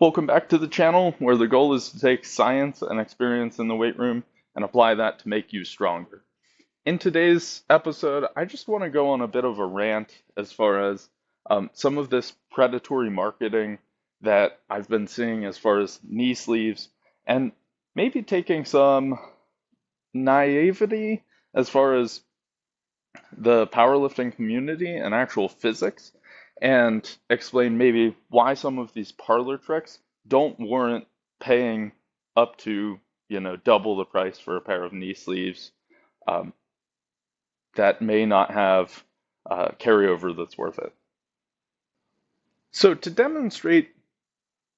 Welcome back to the channel where the goal is to take science and experience in the weight room and apply that to make you stronger. In today's episode, I just want to go on a bit of a rant as far as some of this predatory marketing that I've been seeing as far as knee sleeves and maybe taking some naivety as far as the powerlifting community and actual physics and explain maybe why some of these parlor tricks don't warrant paying up to, double the price for a pair of knee sleeves um, that may not have carryover that's worth it. So to demonstrate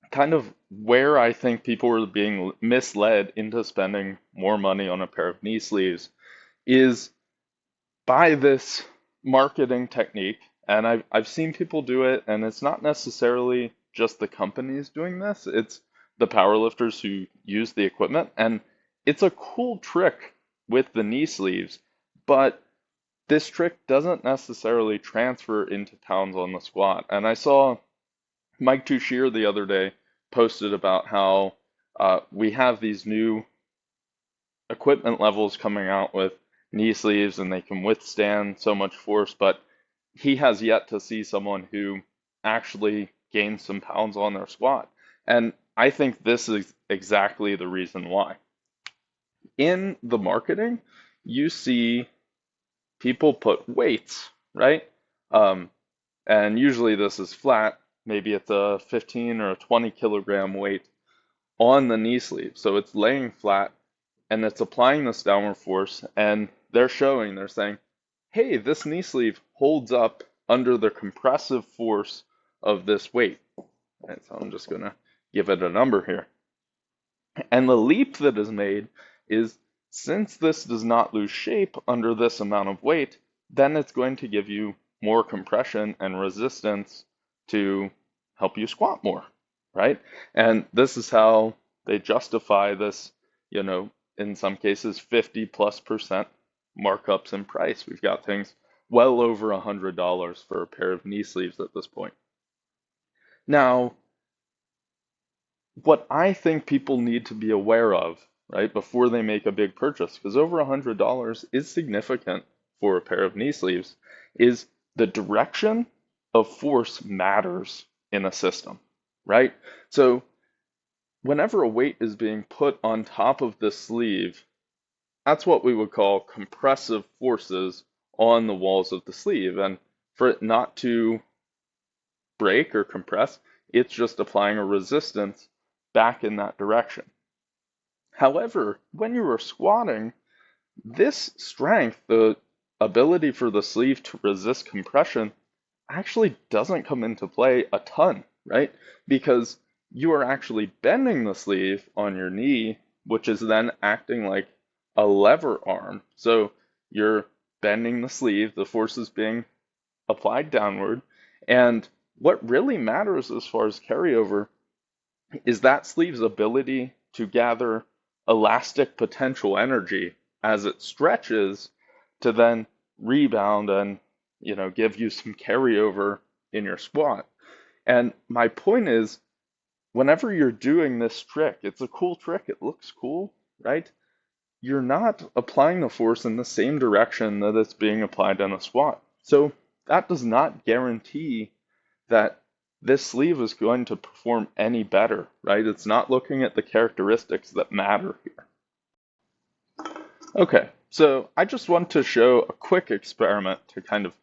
kind of where I think people are being misled into spending more money on a pair of knee sleeves is by this marketing technique, and I've seen people do it, and it's not necessarily just the companies doing this, it's the powerlifters who use the equipment, and it's a cool trick with the knee sleeves, but this trick doesn't necessarily transfer into pounds on the squat. And I saw Mike Tushier the other day posted about how we have these new equipment levels coming out with knee sleeves and they can withstand so much force, but he has yet to see someone who actually gains some pounds on their squat. And I think this is exactly the reason why. In the marketing, you see people put weights, right? And usually this is flat. Maybe it's a 15 or a 20 kilogram weight on the knee sleeve. So it's laying flat and it's applying this downward force, and they're saying, hey, this knee sleeve holds up under the compressive force of this weight. And so I'm just going to give it a number here. And the leap that is made is, since this does not lose shape under this amount of weight, then it's going to give you more compression and resistance to help you squat more, right? And this is how they justify this, in some cases 50+% markups in price. We've got things well over $100 for a pair of knee sleeves at this point. Now, what I think people need to be aware of, right, before they make a big purchase, because over $100 is significant for a pair of knee sleeves, is the direction of force matters in a system, right? So whenever a weight is being put on top of the sleeve, that's what we would call compressive forces on the walls of the sleeve. And for it not to break or compress, it's just applying a resistance back in that direction. However, when you are squatting, this strength, the ability for the sleeve to resist compression, actually doesn't come into play a ton, right? Because you are actually bending the sleeve on your knee, which is then acting like a lever arm. So you're bending the sleeve, the force is being applied downward, and what really matters as far as carryover is that sleeve's ability to gather elastic potential energy as it stretches to then rebound and give you some carryover in your squat. And my point is, whenever you're doing this trick, it's a cool trick, it looks cool, right? You're not applying the force in the same direction that it's being applied in a squat. So that does not guarantee that this sleeve is going to perform any better, right? It's not looking at the characteristics that matter here. Okay, so I just want to show a quick experiment to kind of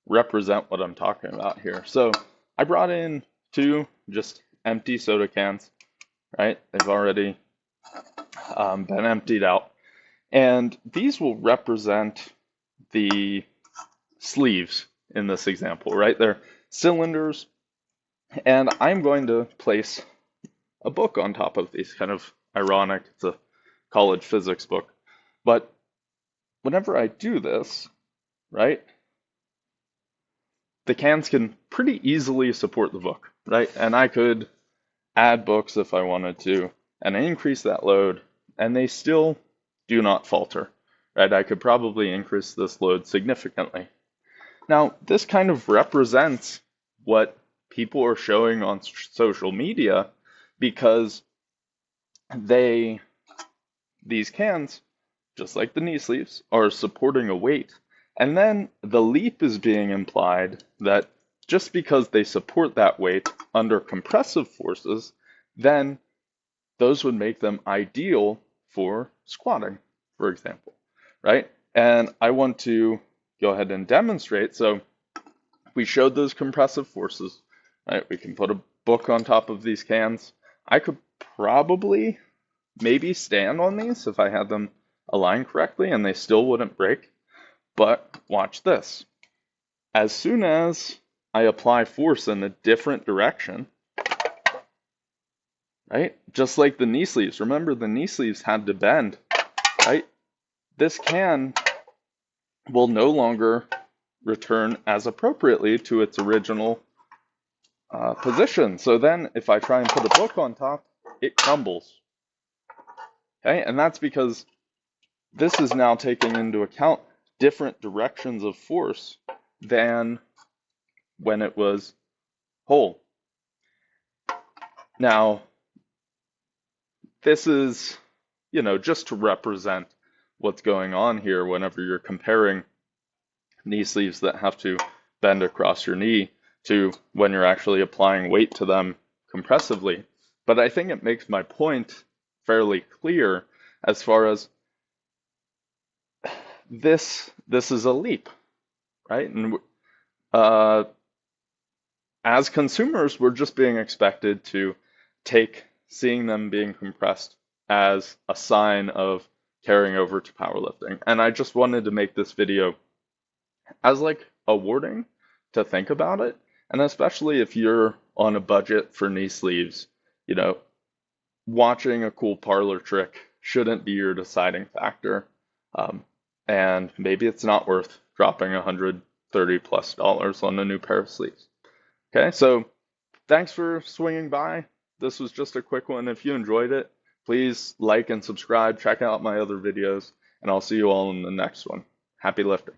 represent what I'm talking about here. So I brought in two just empty soda cans, right? They've already been emptied out. And these will represent the sleeves in this example, right? They're cylinders. And I'm going to place a book on top of these, kind of ironic. It's a college physics book. But whenever I do this, right, the cans can pretty easily support the book, right? And I could add books if I wanted to, and increase that load, and they still do not falter, right? I could probably increase this load significantly. Now, this kind of represents what people are showing on social media because these cans, just like the knee sleeves, are supporting a weight. And then the leap is being implied that just because they support that weight under compressive forces, then those would make them ideal for squatting, for example, right? And I want to go ahead and demonstrate. So we showed those compressive forces, right? We can put a book on top of these cans. I could probably maybe stand on these if I had them aligned correctly and they still wouldn't break. But watch this. As soon as I apply force in a different direction, right? Just like the knee sleeves. Remember, the knee sleeves had to bend, right? This can will no longer return as appropriately to its original position. So then if I try and put a book on top, it crumbles. Okay, and that's because this is now taking into account different directions of force than when it was whole. Now, this is, just to represent what's going on here whenever you're comparing knee sleeves that have to bend across your knee to when you're actually applying weight to them compressively. But I think it makes my point fairly clear as far as this is a leap, right? And as consumers, we're just being expected to take seeing them being compressed as a sign of carrying over to powerlifting. And I just wanted to make this video as like a warning to think about it. And especially if you're on a budget for knee sleeves, watching a cool parlor trick shouldn't be your deciding factor. And maybe it's not worth dropping $130+ on a new pair of sleeves. Okay, so thanks for swinging by. This was just a quick one. If you enjoyed it, please like and subscribe. Check out my other videos, and I'll see you all in the next one. Happy lifting.